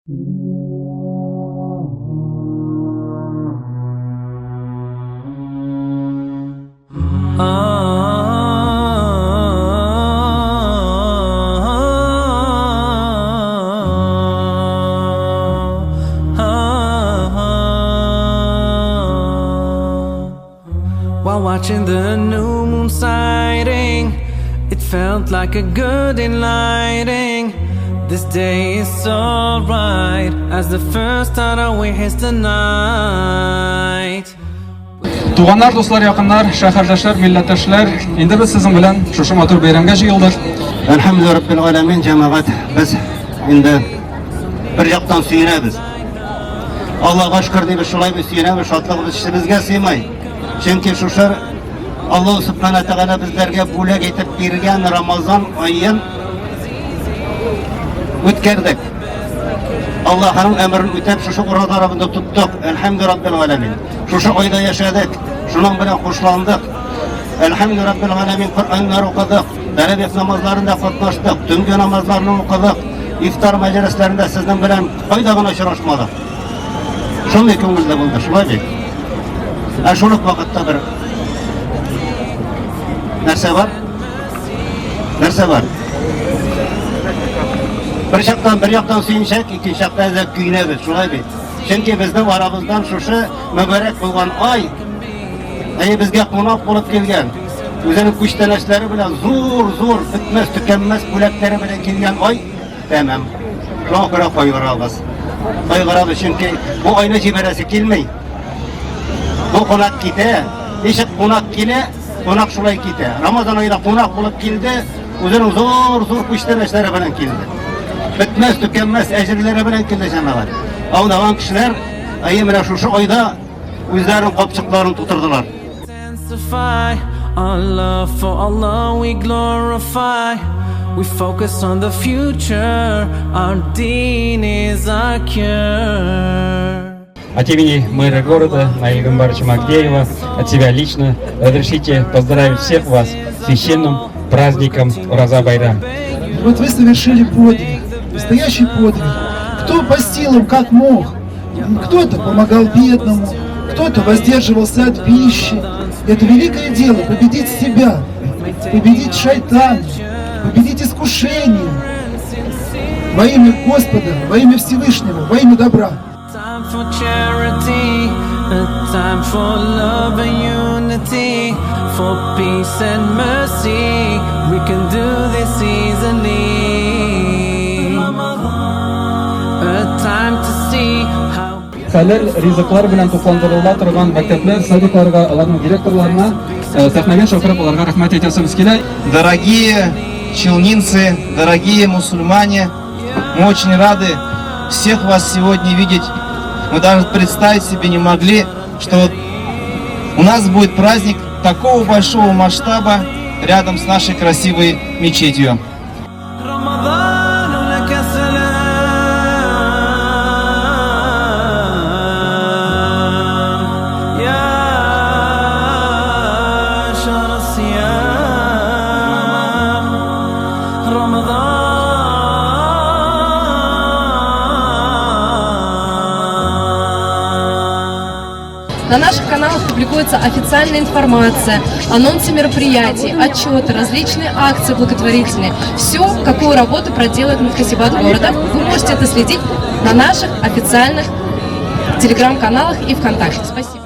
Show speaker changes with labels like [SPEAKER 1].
[SPEAKER 1] While watching the new moon sighting, it felt like a good enlightening. This day is so bright as the first thought away is the night.
[SPEAKER 2] Туганнар, дуслар, якыннар, шәһәрдәшләр, милләттәшләр, инде без сезнең белән шушы матур бәйрәмгә җыелдык.
[SPEAKER 3] Әлхәмдүлиллаһи раббил галәмин, җәмәгать, без инде бер яктан сөенәбез. Аллаһка шөкер дип шулай без сөенәбез, шатлыгыбыз эчебезгә сыймай. Чөнки шушы Аллаһ субхана тәгалә безләргә бүләк итеп биргән Рамазан аен үткәрдек. Аллаһның әмрен үтәп шушы урадарында туттык. Әлхәмдүлиллаһи раббил галәмин. Шушы айда яшәдек, шуның белән хушландык. Әлхәмдүлиллаһи раббил галәмин, Коръәннәр укыдык, тәравих намазларында катнаштык, төнге намазларны укыдык, ифтар мәҗлесләрендә сезнең белән кайда гына очрашмадык. Шундый күңелдә булды, шулай бит. Шул ук вакытта бер нәрсә бар? Bir яктан сөенчәк, икенче яктан да көйнәбез, шулай бит. Чөнки безнең арабыздан шушы мөбарәк булган ай, безгә кунак булып килгән. Үзенең күчтәнәчләре белән зур, бетмәс, төкәнмәс бүләкләре белән килгән ай, тәмам. Шуңа күрә кайгырабыз. Кайгырабыз, чөнки бу айны җибәрәсе килмәй. Бу кунак китә, ничек кунак килә, кунак шулай китә. Рамазан айында кунак булып килде, үзенең зур күчтәнәчләре белән килде. Бетмәс, төкәнмәс әҗерләре белән килде җәмәгать. Аудаган кешеләр менә шушы айда үзләренең капчыкларын тутырдылар.
[SPEAKER 1] Our love for Allah we glorify. We focus on the future. Our deen is our cure.
[SPEAKER 2] От имени мэра города Наиля Гамбаровича Магдеева, от себя лично разрешите поздравить всех вас с священным праздником Ураза-Байрам.
[SPEAKER 4] Вот вы совершили подвиг, настоящий подвиг. Кто постил им как мог, кто-то помогал бедному, кто-то воздерживался от пищи. Это великое дело — победить себя, победить шайтана, победить искушение во имя Господа, во имя Всевышнего, во имя добра.
[SPEAKER 1] Time for charity, a time for love and unity, for peace and mercy. We can do this easily. A time to see how
[SPEAKER 2] Хәләл ризыклар белән тукландырыла торган мәктәпләр, садикларга, аларның директорларына сәхнәгә чакырып, аларга рәхмәт әйтәсебез килә.
[SPEAKER 5] Дорогие челнинцы, дорогие мусульмане, мы очень рады всех вас сегодня видеть. Мы даже представить себе не могли, что у нас будет праздник такого большого масштаба рядом с нашей красивой мечетью.
[SPEAKER 6] На наших каналах публикуется официальная информация, анонсы мероприятий, отчеты, различные акции благотворительные. Все, какую работу проделает Мухтасибат города, вы можете это следить на наших официальных телеграм-каналах и ВКонтакте. Спасибо.